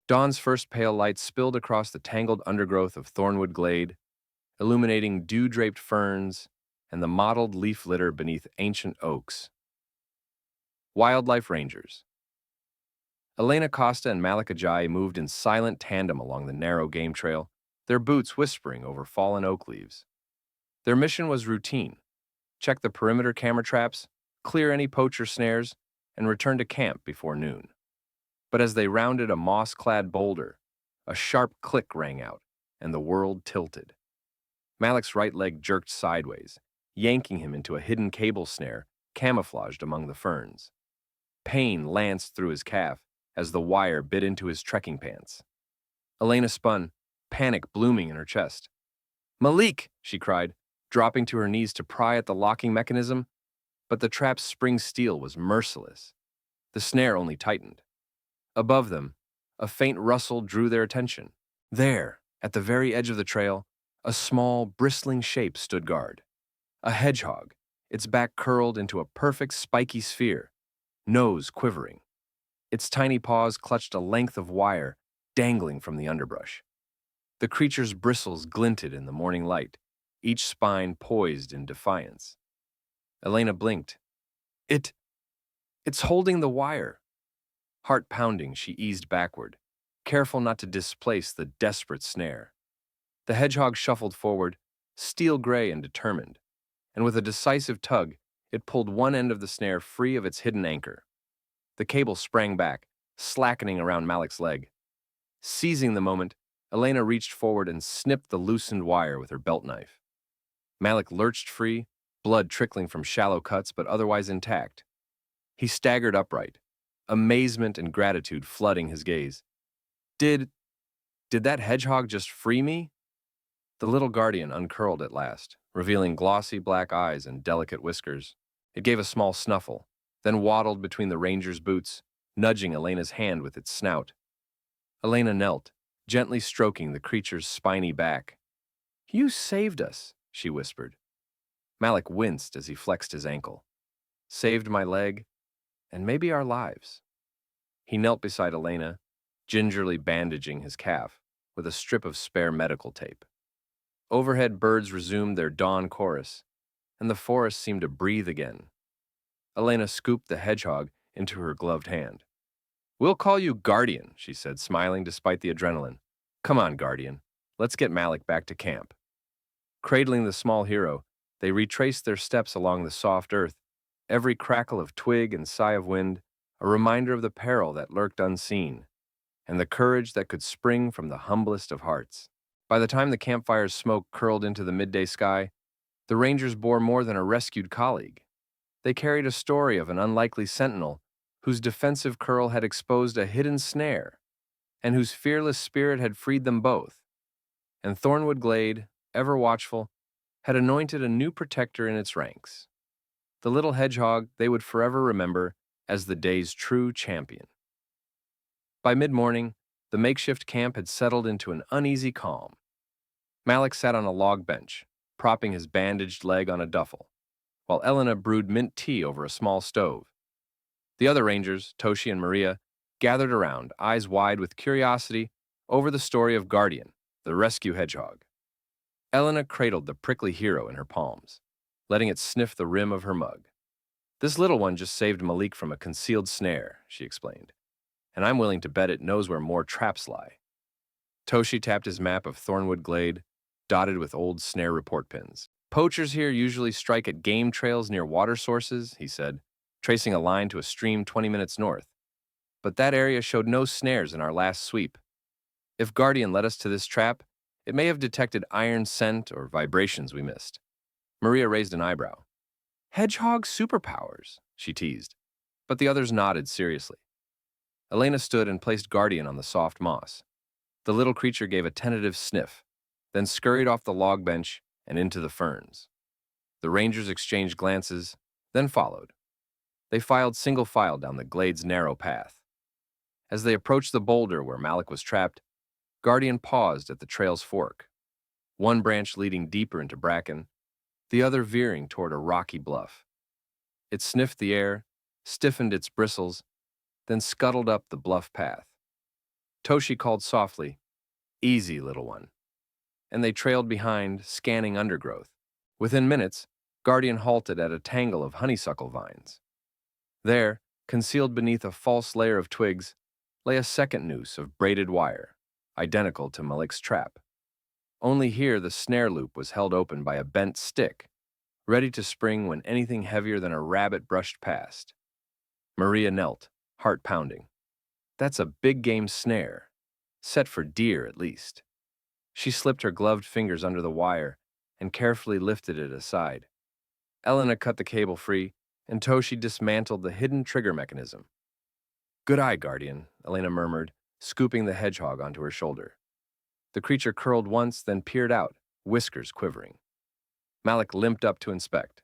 Dawn's first pale light spilled across the tangled undergrowth of Thornwood Glade, illuminating dew-draped ferns and the mottled leaf litter beneath ancient oaks. Wildlife Rangers. Elena Costa and Malik Ajayi moved in silent tandem along the narrow game trail, their boots whispering over fallen oak leaves. Their mission was routine: check the perimeter camera traps, clear any poacher snares, and return to camp before noon. But as they rounded a moss-clad boulder, a sharp click rang out, and the world tilted. Malik's right leg jerked sideways, yanking him into a hidden cable snare camouflaged among the ferns. Pain lanced through his calf as the wire bit into his trekking pants. Elena spun, panic blooming in her chest. "Malik!" she cried, dropping to her knees to pry at the locking mechanism, but the trap's spring steel was merciless. The snare only tightened. Above them, a faint rustle drew their attention. There, at the very edge of the trail, a small, bristling shape stood guard. A hedgehog, its back curled into a perfect spiky sphere, nose quivering. Its tiny paws clutched a length of wire dangling from the underbrush. The creature's bristles glinted in the morning light, each spine poised in defiance. Elena blinked. It's holding the wire." Heart pounding, she eased backward, careful not to displace the desperate snare. The hedgehog shuffled forward, steel gray and determined, and with a decisive tug, it pulled one end of the snare free of its hidden anchor. The cable sprang back, slackening around Malik's leg. Seizing the moment, Elena reached forward and snipped the loosened wire with her belt knife. Malik lurched free, blood trickling from shallow cuts but otherwise intact. He staggered upright, amazement and gratitude flooding his gaze. Did that hedgehog just free me?" The little guardian uncurled at last, revealing glossy black eyes and delicate whiskers. It gave a small snuffle, then waddled between the ranger's boots, nudging Elena's hand with its snout. Elena knelt, gently stroking the creature's spiny back. "You saved us," she whispered. Malik winced as he flexed his ankle. "Saved my leg, and maybe our lives." He knelt beside Elena, gingerly bandaging his calf with a strip of spare medical tape. Overhead, birds resumed their dawn chorus, and the forest seemed to breathe again. Elena scooped the hedgehog into her gloved hand. "We'll call you Guardian," she said, smiling despite the adrenaline. "Come on, Guardian. Let's get Malik back to camp." Cradling the small hero, they retraced their steps along the soft earth, every crackle of twig and sigh of wind a reminder of the peril that lurked unseen, and the courage that could spring from the humblest of hearts. By the time the campfire's smoke curled into the midday sky, the Rangers bore more than a rescued colleague. They carried a story of an unlikely sentinel whose defensive curl had exposed a hidden snare, and whose fearless spirit had freed them both. And Thornwood Glade, ever watchful, had anointed a new protector in its ranks. The little hedgehog they would forever remember as the day's true champion. By mid-morning, the makeshift camp had settled into an uneasy calm. Malik sat on a log bench, propping his bandaged leg on a duffel, while Elena brewed mint tea over a small stove. The other Rangers, Toshi and Maria, gathered around, eyes wide with curiosity, over the story of Guardian, the rescue hedgehog. Elena cradled the prickly hero in her palms, letting it sniff the rim of her mug. "This little one just saved Malik from a concealed snare," she explained, "and I'm willing to bet it knows where more traps lie." Toshi tapped his map of Thornwood Glade, dotted with old snare report pins. "Poachers here usually strike at game trails near water sources," he said, tracing a line to a stream 20 minutes north. "But that area showed no snares in our last sweep. If Guardian led us to this trap, it may have detected iron scent or vibrations we missed." Maria raised an eyebrow. "Hedgehog superpowers," she teased, but the others nodded seriously. Elena stood and placed Guardian on the soft moss. The little creature gave a tentative sniff, then scurried off the log bench and into the ferns. The Rangers exchanged glances, then followed. They filed single file down the glade's narrow path. As they approached the boulder where Malik was trapped, Guardian paused at the trail's fork, one branch leading deeper into bracken, the other veering toward a rocky bluff. It sniffed the air, stiffened its bristles, then scuttled up the bluff path. Toshi called softly, "Easy, little one," and they trailed behind, scanning undergrowth. Within minutes, Guardian halted at a tangle of honeysuckle vines. There, concealed beneath a false layer of twigs, lay a second noose of braided wire, identical to Malik's trap. Only here the snare loop was held open by a bent stick, ready to spring when anything heavier than a rabbit brushed past. Maria knelt, heart pounding. That's a big game snare, set for deer at least. She slipped her gloved fingers under the wire and carefully lifted it aside. Elena cut the cable free, and Toshi dismantled the hidden trigger mechanism. "Good eye, Guardian," Elena murmured, scooping the hedgehog onto her shoulder. The creature curled once, then peered out, whiskers quivering. Malik limped up to inspect.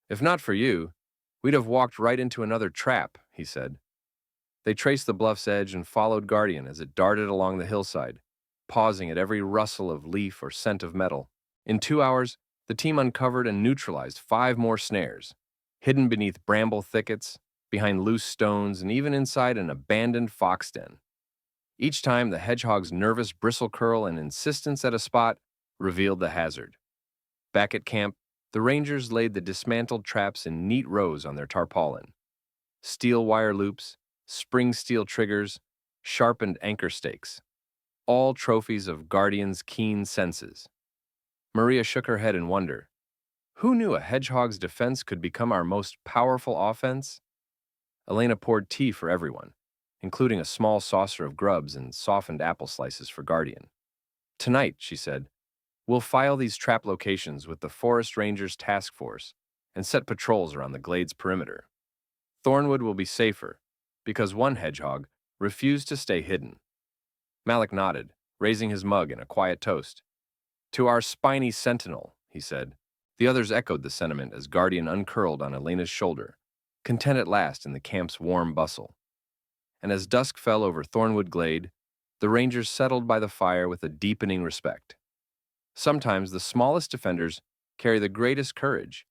"If not for you, we'd have walked right into another trap," he said. They traced the bluff's edge and followed Guardian as it darted along the hillside, pausing at every rustle of leaf or scent of metal. In 2 hours, the team uncovered and neutralized 5 more snares, hidden beneath bramble thickets, behind loose stones, and even inside an abandoned fox den. Each time, the hedgehog's nervous bristle curl and insistence at a spot revealed the hazard. Back at camp, the rangers laid the dismantled traps in neat rows on their tarpaulin. Steel wire loops, spring steel triggers, sharpened anchor stakes, all trophies of Guardian's keen senses. Maria shook her head in wonder. Who knew a hedgehog's defense could become our most powerful offense? Elena poured tea for everyone, including a small saucer of grubs and softened apple slices for Guardian. "Tonight," she said, "we'll file these trap locations with the Forest Rangers Task Force and set patrols around the glade's perimeter. Thornwood will be safer, because one hedgehog refused to stay hidden." Malik nodded, raising his mug in a quiet toast. "To our spiny sentinel," he said. The others echoed the sentiment as Guardian uncurled on Elena's shoulder, content at last in the camp's warm bustle. And as dusk fell over Thornwood Glade, the rangers settled by the fire with a deepening respect. Sometimes the smallest defenders carry the greatest courage,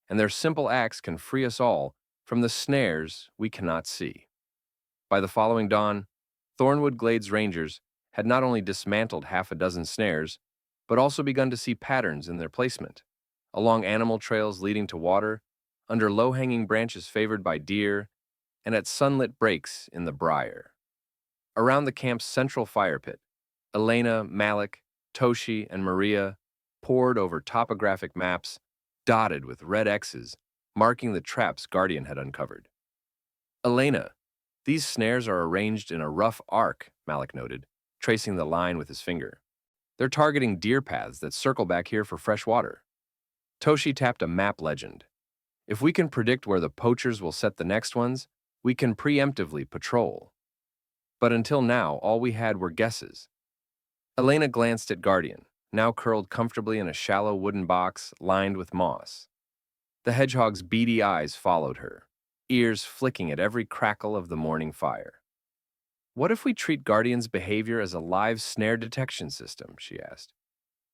and their simple acts can free us all from the snares we cannot see. By the following dawn, Thornwood Glade's rangers had not only dismantled half a dozen snares, but also begun to see patterns in their placement, along animal trails leading to water, under low-hanging branches favored by deer, and at sunlit breaks in the briar. Around the camp's central fire pit, Elena, Malik, Toshi, and Maria pored over topographic maps dotted with red X's marking the traps Guardian had uncovered. "Elena, these snares are arranged in a rough arc," Malik noted, tracing the line with his finger. "They're targeting deer paths that circle back here for fresh water." Toshi tapped a map legend. "If we can predict where the poachers will set the next ones, we can preemptively patrol." But until now, all we had were guesses. Elena glanced at Guardian, now curled comfortably in a shallow wooden box lined with moss. The hedgehog's beady eyes followed her, ears flicking at every crackle of the morning fire. "What if we treat Guardian's behavior as a live snare detection system?" she asked.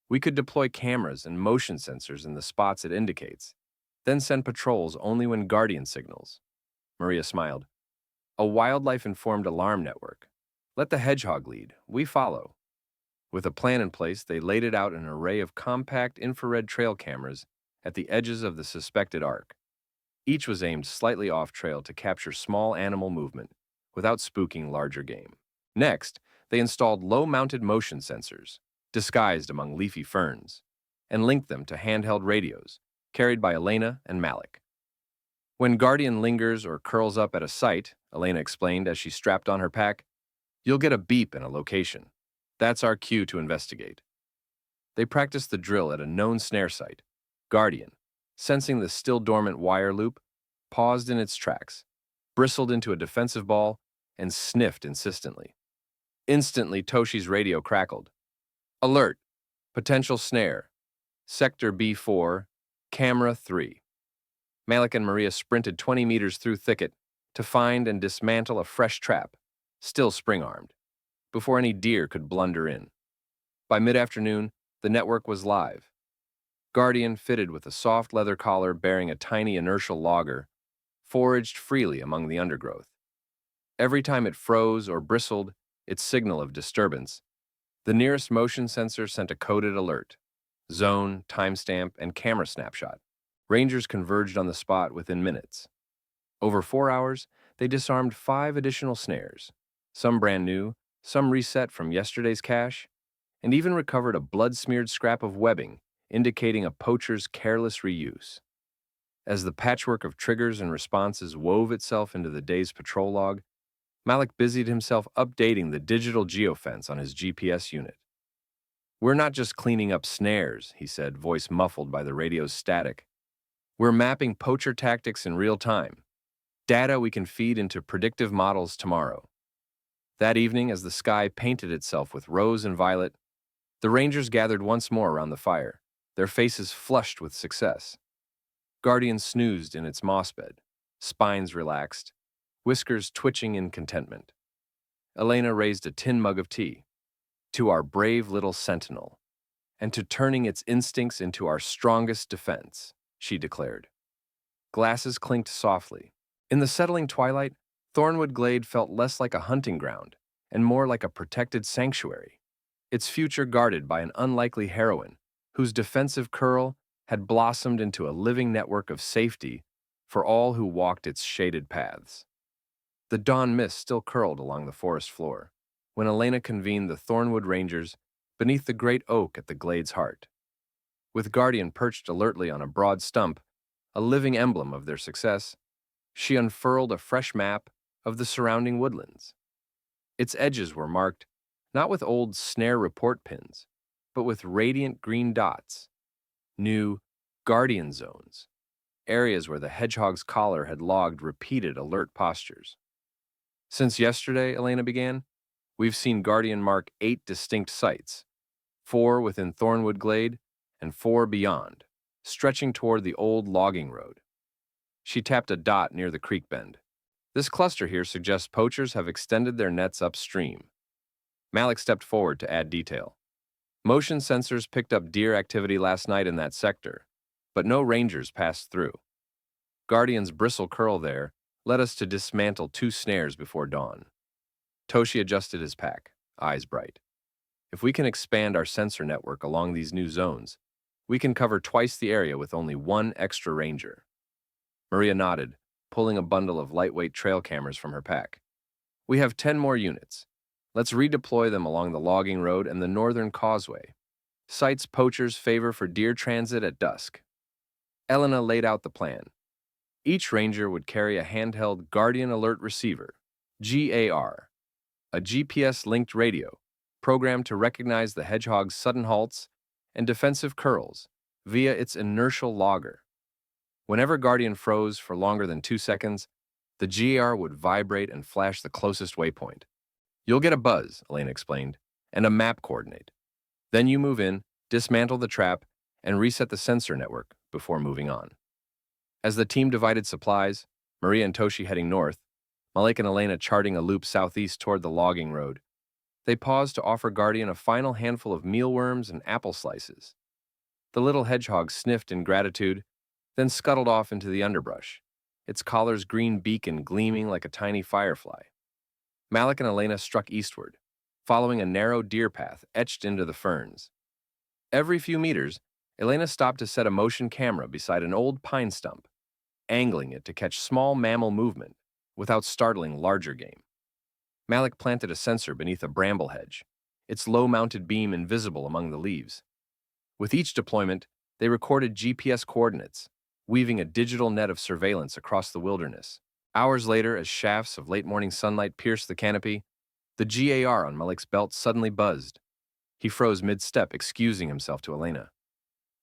"We could deploy cameras and motion sensors in the spots it indicates, then send patrols only when Guardian signals." Maria smiled. "A wildlife-informed alarm network. Let the hedgehog lead. We follow." With a plan in place, they laid it out an array of compact infrared trail cameras at the edges of the suspected arc. Each was aimed slightly off-trail to capture small animal movement without spooking larger game. Next, they installed low-mounted motion sensors, disguised among leafy ferns, and linked them to handheld radios carried by Elena and Malik. "When Guardian lingers or curls up at a site," Elena explained as she strapped on her pack, "you'll get a beep and a location. That's our cue to investigate." They practiced the drill at a known snare site. Guardian, sensing the still dormant wire loop, paused in its tracks, bristled into a defensive ball, and sniffed insistently. Instantly, Toshi's radio crackled. "Alert! Potential snare. Sector B4, Camera 3. Malik and Maria sprinted 20 meters through thicket to find and dismantle a fresh trap, still spring-armed, before any deer could blunder in. By mid-afternoon, the network was live. Guardian, fitted with a soft leather collar bearing a tiny inertial logger, foraged freely among the undergrowth. Every time it froze or bristled, its signal of disturbance. The nearest motion sensor sent a coded alert: zone, timestamp, and camera snapshot. Rangers converged on the spot within minutes. Over 4 hours, they disarmed 5 additional snares, some brand new, some reset from yesterday's cache, and even recovered a blood-smeared scrap of webbing, indicating a poacher's careless reuse. As the patchwork of triggers and responses wove itself into the day's patrol log, Malik busied himself updating the digital geofence on his GPS unit. "We're not just cleaning up snares," he said, voice muffled by the radio's static. "We're mapping poacher tactics in real time, data we can feed into predictive models tomorrow." That evening, as the sky painted itself with rose and violet, the Rangers gathered once more around the fire, their faces flushed with success. Guardian snoozed in its moss bed, spines relaxed, whiskers twitching in contentment. Elena raised a tin mug of tea. "To our brave little sentinel, and to turning its instincts into our strongest defense," she declared. Glasses clinked softly. In the settling twilight, Thornwood Glade felt less like a hunting ground and more like a protected sanctuary, its future guarded by an unlikely heroine whose defensive curl had blossomed into a living network of safety for all who walked its shaded paths. The dawn mist still curled along the forest floor when Elena convened the Thornwood Rangers beneath the great oak at the glade's heart. With Guardian perched alertly on a broad stump, a living emblem of their success, she unfurled a fresh map of the surrounding woodlands. Its edges were marked not with old Snare report pins, but with radiant green dots, new Guardian zones, areas where the Hedgehog's collar had logged repeated alert postures. "Since yesterday," Elena began, "we've seen Guardian mark 8 distinct sites, 4 within Thornwood Glade and 4 beyond, stretching toward the old logging road." She tapped a dot near the creek bend. "This cluster here suggests poachers have extended their nets upstream." Malik stepped forward to add detail. "Motion sensors picked up deer activity last night in that sector, but no rangers passed through. Guardian's bristle curl there led us to dismantle 2 snares before dawn." Toshi adjusted his pack, eyes bright. "If we can expand our sensor network along these new zones, we can cover twice the area with only 1 extra ranger." Maria nodded, pulling a bundle of lightweight trail cameras from her pack. "We have 10 more units. Let's redeploy them along the logging road and the northern causeway. Sites poachers favor for deer transit at dusk." Elena laid out the plan. Each ranger would carry a handheld Guardian Alert Receiver, GAR, a GPS-linked radio, programmed to recognize the Hedgehog's sudden halts and defensive curls via its inertial logger. Whenever Guardian froze for longer than 2 seconds, the GAR would vibrate and flash the closest waypoint. "You'll get a buzz," Elena explained, "and a map coordinate. Then you move in, dismantle the trap, and reset the sensor network before moving on." As the team divided supplies, Maria and Toshi heading north, Malik and Elena charting a loop southeast toward the logging road, they paused to offer Guardian a final handful of mealworms and apple slices. The little hedgehog sniffed in gratitude, then scuttled off into the underbrush, its collar's green beacon gleaming like a tiny firefly. Malik and Elena struck eastward, following a narrow deer path etched into the ferns. Every few meters, Elena stopped to set a motion camera beside an old pine stump, angling it to catch small mammal movement without startling larger game. Malik planted a sensor beneath a bramble hedge, its low-mounted beam invisible among the leaves. With each deployment, they recorded GPS coordinates, weaving a digital net of surveillance across the wilderness. Hours later, as shafts of late-morning sunlight pierced the canopy, the GAR on Malik's belt suddenly buzzed. He froze mid-step, excusing himself to Elena.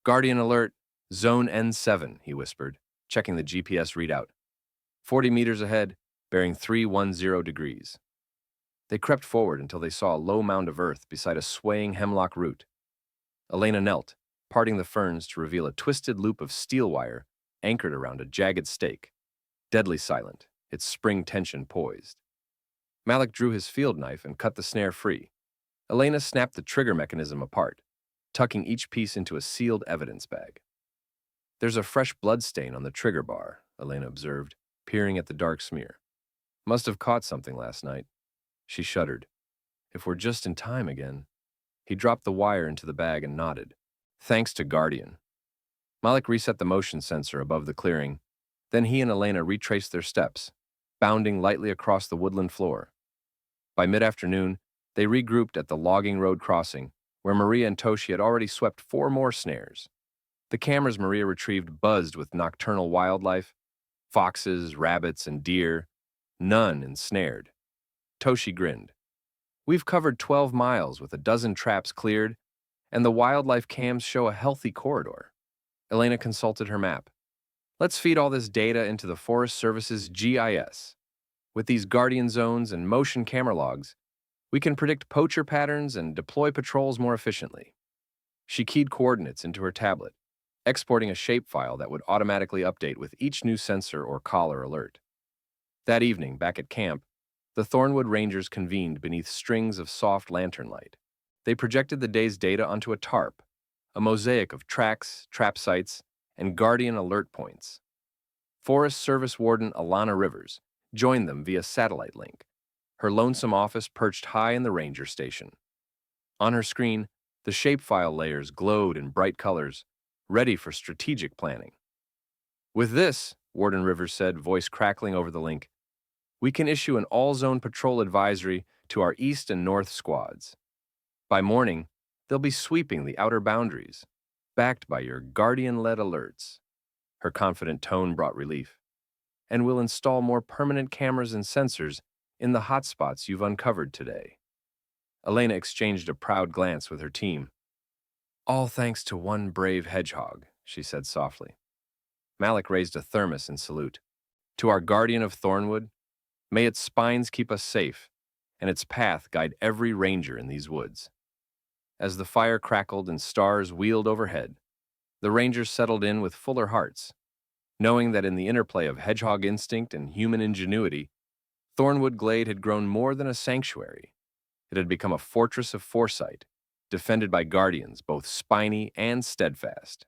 "Guardian alert, Zone N7, he whispered, checking the GPS readout. 40 meters ahead, bearing 310 degrees. They crept forward until they saw a low mound of earth beside a swaying hemlock root. Elena knelt, parting the ferns to reveal a twisted loop of steel wire anchored around a jagged stake, deadly silent, its spring tension poised. Malik drew his field knife and cut the snare free. Elena snapped the trigger mechanism apart, tucking each piece into a sealed evidence bag. "There's a fresh blood stain on the trigger bar," Elena observed, peering at the dark smear. "Must have caught something last night." She shuddered. If we're just in time again. He dropped the wire into the bag and nodded. Thanks to Guardian. Malik reset the motion sensor above the clearing. Then he and Elena retraced their steps, bounding lightly across the woodland floor. By mid-afternoon, they regrouped at the logging road crossing, where Maria and Toshi had already swept 4 more snares. The cameras Maria retrieved buzzed with nocturnal wildlife, foxes, rabbits, and deer, none ensnared. Toshi grinned. We've covered 12 miles with a dozen traps cleared, and the wildlife cams show a healthy corridor. Elena consulted her map. Let's feed all this data into the Forest Service's GIS. With these guardian zones and motion camera logs, we can predict poacher patterns and deploy patrols more efficiently. She keyed coordinates into her tablet, exporting a shapefile that would automatically update with each new sensor or collar alert. That evening, back at camp, the Thornwood Rangers convened beneath strings of soft lantern light. They projected the day's data onto a tarp, a mosaic of tracks, trap sites, and guardian alert points. Forest Service Warden Alana Rivers joined them via satellite link, her lonesome office perched high in the ranger station. On her screen, the shapefile layers glowed in bright colors, ready for strategic planning. With this, Warden Rivers said, voice crackling over the link, we can issue an all-zone patrol advisory to our east and north squads. By morning, they'll be sweeping the outer boundaries, backed by your Guardian-led alerts. Her confident tone brought relief. And we'll install more permanent cameras and sensors in the hotspots you've uncovered today. Elena exchanged a proud glance with her team. All thanks to one brave hedgehog, she said softly. Malik raised a thermos in salute. To our guardian of Thornwood, may its spines keep us safe, and its path guide every ranger in these woods. As the fire crackled and stars wheeled overhead, the rangers settled in with fuller hearts, knowing that in the interplay of hedgehog instinct and human ingenuity, Thornwood Glade had grown more than a sanctuary. It had become a fortress of foresight, defended by guardians both spiny and steadfast.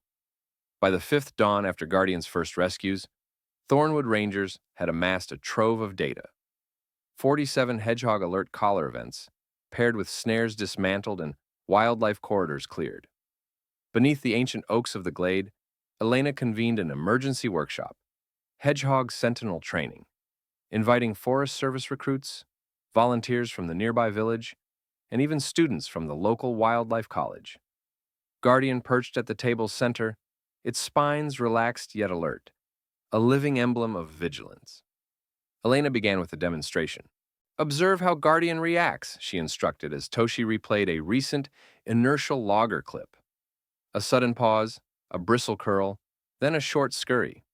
By the 5th dawn after Guardian's first rescues, Thornwood Rangers had amassed a trove of data. 47 Hedgehog Alert collar events, paired with snares dismantled and wildlife corridors cleared. Beneath the ancient oaks of the glade, Elena convened an emergency workshop, Hedgehog Sentinel Training, inviting Forest Service recruits, volunteers from the nearby village, and even students from the local wildlife college. Guardian perched at the table's center, its spines relaxed yet alert, a living emblem of vigilance. Elena began with a demonstration. Observe how Guardian reacts, she instructed as Toshi replayed a recent inertial logger clip. A sudden pause, a bristle curl, then a short scurry.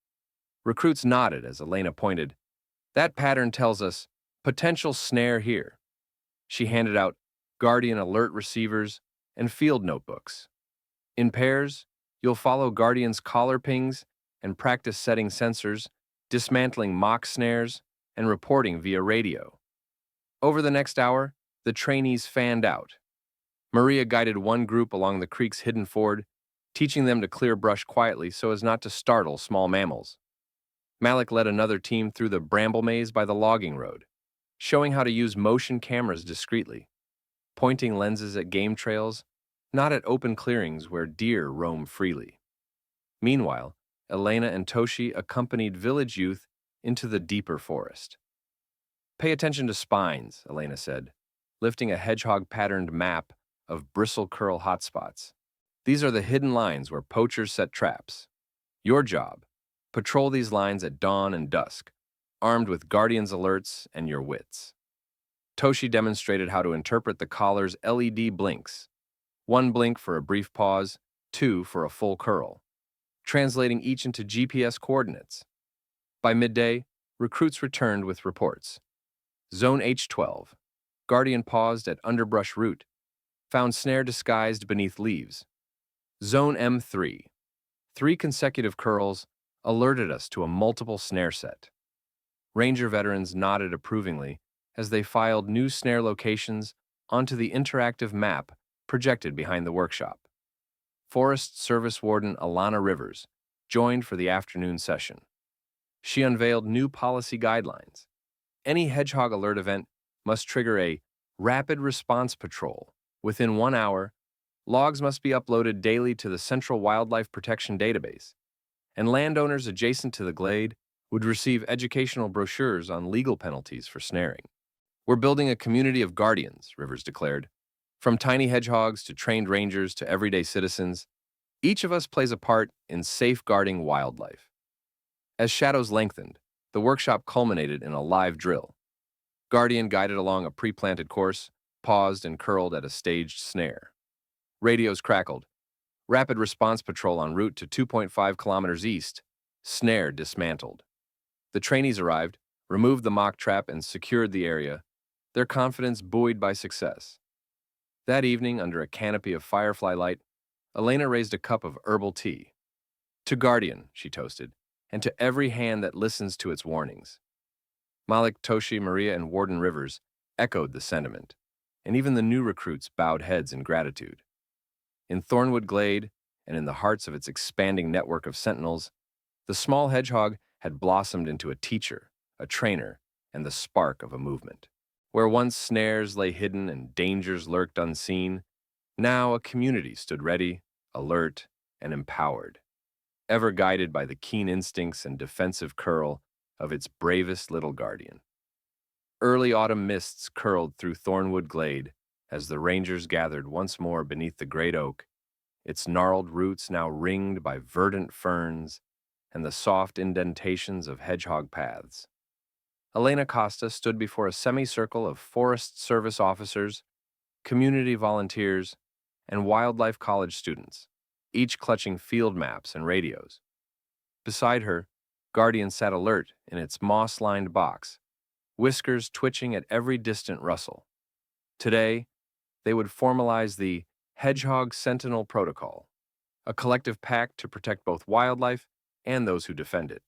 Recruits nodded as Elena pointed. That pattern tells us, potential snare here. She handed out Guardian alert receivers and field notebooks. In pairs, you'll follow Guardian's collar pings and practice setting sensors, dismantling mock snares, and reporting via radio. Over the next hour, the trainees fanned out. Maria guided one group along the creek's hidden ford, teaching them to clear brush quietly so as not to startle small mammals. Malik led another team through the bramble maze by the logging road, showing how to use motion cameras discreetly, pointing lenses at game trails, not at open clearings where deer roam freely. Meanwhile, Elena and Toshi accompanied village youth into the deeper forest. Pay attention to spines, Elena said, lifting a hedgehog-patterned map of bristle-curl hotspots. These are the hidden lines where poachers set traps. Your job, patrol these lines at dawn and dusk, armed with Guardian's alerts and your wits. Toshi demonstrated how to interpret the collar's LED blinks, 1 blink for a brief pause, 2 for a full curl, translating each into GPS coordinates. By midday, recruits returned with reports. Zone H12, Guardian paused at underbrush root, found snare disguised beneath leaves. Zone M3, 3 consecutive curls alerted us to a multiple snare set. Ranger veterans nodded approvingly as they filed new snare locations onto the interactive map projected behind the workshop. Forest Service Warden Alana Rivers joined for the afternoon session. She unveiled new policy guidelines. Any hedgehog alert event must trigger a Rapid Response Patrol. Within 1 hour, logs must be uploaded daily to the Central Wildlife Protection Database, and landowners adjacent to the glade would receive educational brochures on legal penalties for snaring. We're building a community of guardians, Rivers declared. From tiny hedgehogs to trained rangers to everyday citizens, each of us plays a part in safeguarding wildlife. As shadows lengthened, the workshop culminated in a live drill. Guardian guided along a pre-planted course, paused and curled at a staged snare. Radios crackled. Rapid Response Patrol en route to 2.5 kilometers east. Snare dismantled. The trainees arrived, removed the mock trap, and secured the area, their confidence buoyed by success. That evening, under a canopy of firefly light, Elena raised a cup of herbal tea. To Guardian, she toasted, and to every hand that listens to its warnings. Malik, Toshi, Maria, and Warden Rivers echoed the sentiment, and even the new recruits bowed heads in gratitude. In Thornwood Glade, and in the hearts of its expanding network of sentinels, the small hedgehog had blossomed into a teacher, a trainer, and the spark of a movement. Where once snares lay hidden and dangers lurked unseen, now a community stood ready, alert, and empowered, ever guided by the keen instincts and defensive curl of its bravest little guardian. Early autumn mists curled through Thornwood Glade as the rangers gathered once more beneath the great oak, its gnarled roots now ringed by verdant ferns and the soft indentations of hedgehog paths. Elena Costa stood before a semicircle of Forest Service officers, community volunteers, and wildlife college students, each clutching field maps and radios. Beside her, Guardian sat alert in its moss-lined box, whiskers twitching at every distant rustle. Today, they would formalize the Hedgehog Sentinel Protocol, a collective pact to protect both wildlife and those who defend it.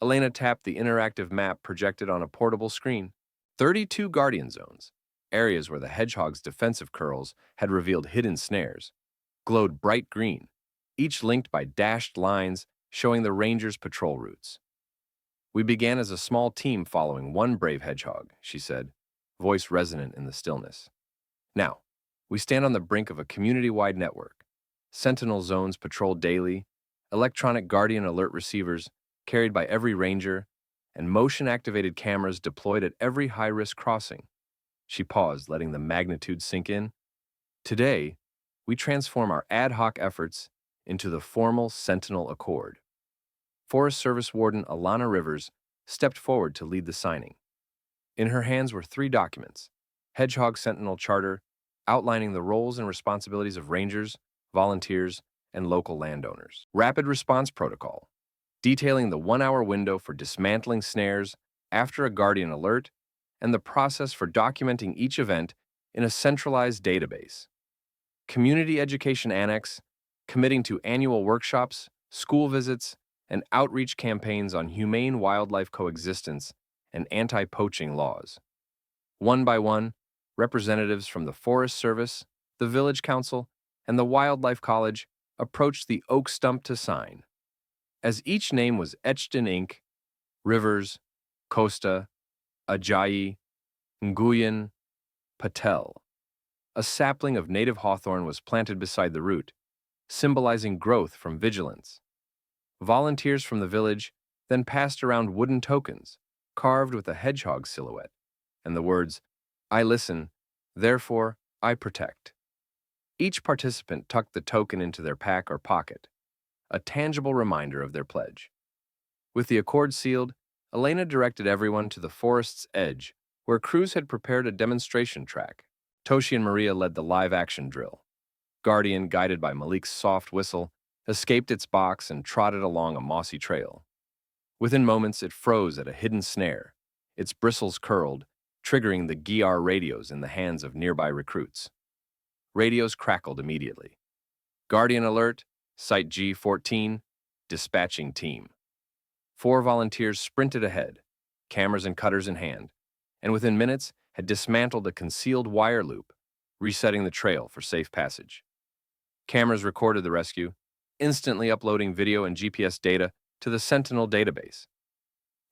Elena tapped the interactive map projected on a portable screen. 32 Guardian zones, areas where the hedgehog's defensive curls had revealed hidden snares, glowed bright green, each linked by dashed lines showing the rangers' patrol routes. We began as a small team following one brave hedgehog, she said, voice resonant in the stillness. Now, we stand on the brink of a community-wide network. Sentinel zones patrolled daily, electronic Guardian alert receivers carried by every ranger, and motion-activated cameras deployed at every high-risk crossing. She paused, letting the magnitude sink in. Today, we transform our ad hoc efforts into the formal Sentinel Accord. Forest Service Warden Alana Rivers stepped forward to lead the signing. In her hands were 3 documents: Hedgehog Sentinel Charter, outlining the roles and responsibilities of rangers, volunteers, and local landowners. Rapid Response Protocol, detailing the 1-hour window for dismantling snares after a Guardian alert and the process for documenting each event in a centralized database. Community Education Annex, committing to annual workshops, school visits, and outreach campaigns on humane wildlife coexistence and anti-poaching laws. One by one, representatives from the Forest Service, the Village Council, and the Wildlife College approached the oak stump to sign. As each name was etched in ink, Rivers, Costa, Ajayi, Nguyen, Patel, a sapling of native hawthorn was planted beside the root, symbolizing growth from vigilance. Volunteers from the village then passed around wooden tokens, carved with a hedgehog silhouette, and the words, "I listen, therefore I protect." Each participant tucked the token into their pack or pocket, a tangible reminder of their pledge. With the accord sealed, Elena directed everyone to the forest's edge, where crews had prepared a demonstration track. Toshi and Maria led the live-action drill. Guardian, guided by Malik's soft whistle, escaped its box and trotted along a mossy trail. Within moments, it froze at a hidden snare, its bristles curled, triggering the GR radios in the hands of nearby recruits. Radios crackled immediately. Guardian alert, Site G14, dispatching team. 4 volunteers sprinted ahead, cameras and cutters in hand, and within minutes had dismantled a concealed wire loop, resetting the trail for safe passage. Cameras recorded the rescue, instantly uploading video and GPS data to the Sentinel database.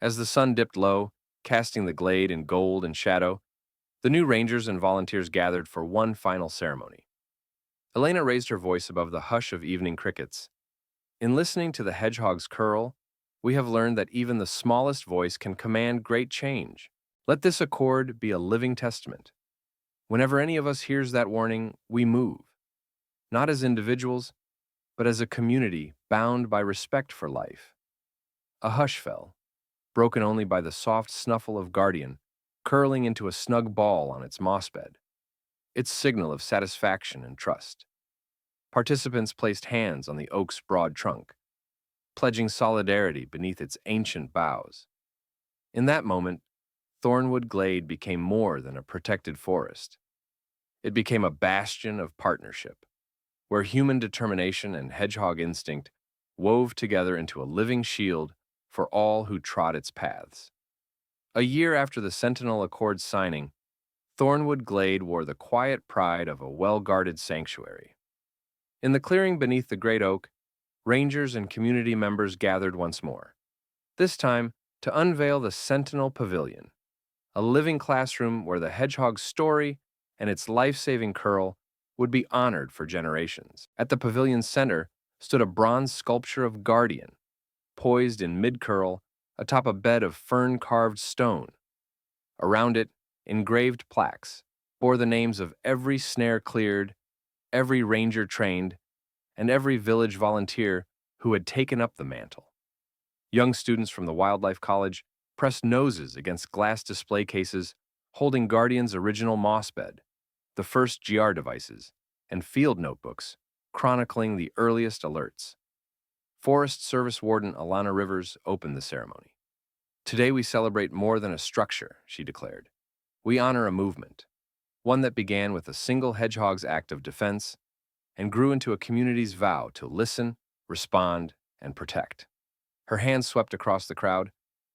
As the sun dipped low, casting the glade in gold and shadow, The new rangers and volunteers gathered for one final ceremony. Elena raised her voice above the hush of evening crickets. In listening to the hedgehog's curl, we have learned that even the smallest voice can command great change. Let this accord be a living testament. Whenever any of us hears that warning, we move, not as individuals, but as a community bound by respect for life. A hush fell, broken only by the soft snuffle of Guardian, curling into a snug ball on its mossbed, its signal of satisfaction and trust. Participants placed hands on the oak's broad trunk, pledging solidarity beneath its ancient boughs. In that moment, Thornwood Glade became more than a protected forest. It became a bastion of partnership, where human determination and hedgehog instinct wove together into a living shield for all who trod its paths. A year after the Sentinel Accord's signing, Thornwood Glade wore the quiet pride of a well-guarded sanctuary. In the clearing beneath the great oak, rangers and community members gathered once more, this time to unveil the Sentinel Pavilion, a living classroom where the hedgehog's story and its life-saving curl would be honored for generations. At the pavilion's center stood a bronze sculpture of Guardian, poised in mid-curl atop a bed of fern-carved stone. Around it, engraved plaques bore the names of every snare cleared, every ranger trained, and every village volunteer who had taken up the mantle. Young students from the Wildlife College pressed noses against glass display cases holding Guardian's original moss bed, the first GR devices, and field notebooks chronicling the earliest alerts. Forest Service Warden Alana Rivers opened the ceremony. "Today we celebrate more than a structure," she declared. "We honor a movement, one that began with a single hedgehog's act of defense and grew into a community's vow to listen, respond, and protect." Her hands swept across the crowd,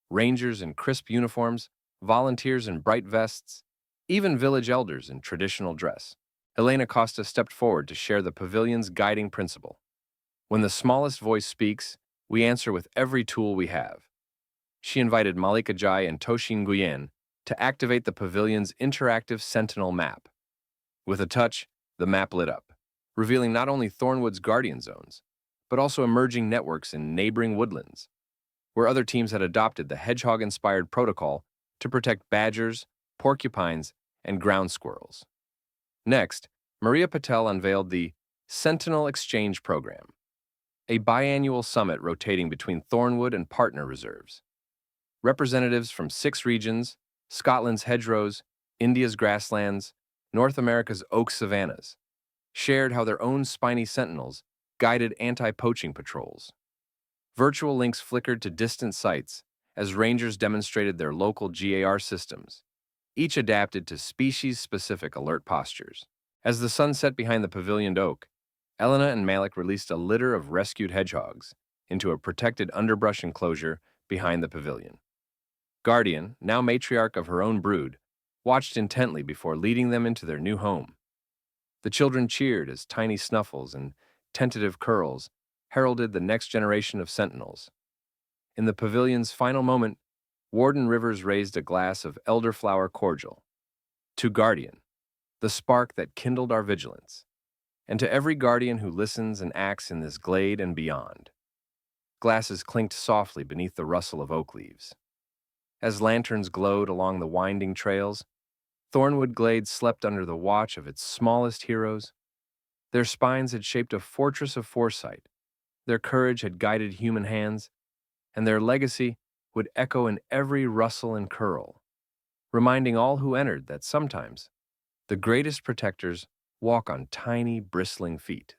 rangers in crisp uniforms, volunteers in bright vests, even village elders in traditional dress. Elena Costa stepped forward to share the pavilion's guiding principle. "When the smallest voice speaks, we answer with every tool we have." She invited Malika Jai and Toshin Nguyen to activate the pavilion's interactive Sentinel map. With a touch, the map lit up, revealing not only Thornwood's Guardian zones, but also emerging networks in neighboring woodlands, where other teams had adopted the hedgehog-inspired protocol to protect badgers, porcupines, and ground squirrels. Next, Maria Patel unveiled the Sentinel Exchange Program, a biannual summit rotating between Thornwood and partner reserves. Representatives from 6 regions, Scotland's hedgerows, India's grasslands, North America's oak savannas, shared how their own spiny sentinels guided anti-poaching patrols. Virtual links flickered to distant sites as rangers demonstrated their local GAR systems, each adapted to species-specific alert postures. As the sun set behind the pavilioned oak, Elena and Malik released a litter of rescued hedgehogs into a protected underbrush enclosure behind the pavilion. Guardian, now matriarch of her own brood, watched intently before leading them into their new home. The children cheered as tiny snuffles and tentative curls heralded the next generation of sentinels. In the pavilion's final moment, Warden Rivers raised a glass of elderflower cordial. "To Guardian, the spark that kindled our vigilance, and to every guardian who listens and acts in this glade and beyond." Glasses clinked softly beneath the rustle of oak leaves. As lanterns glowed along the winding trails, Thornwood Glade slept under the watch of its smallest heroes. Their spines had shaped a fortress of foresight, their courage had guided human hands, and their legacy would echo in every rustle and curl, reminding all who entered that sometimes the greatest protectors walk on tiny, bristling feet.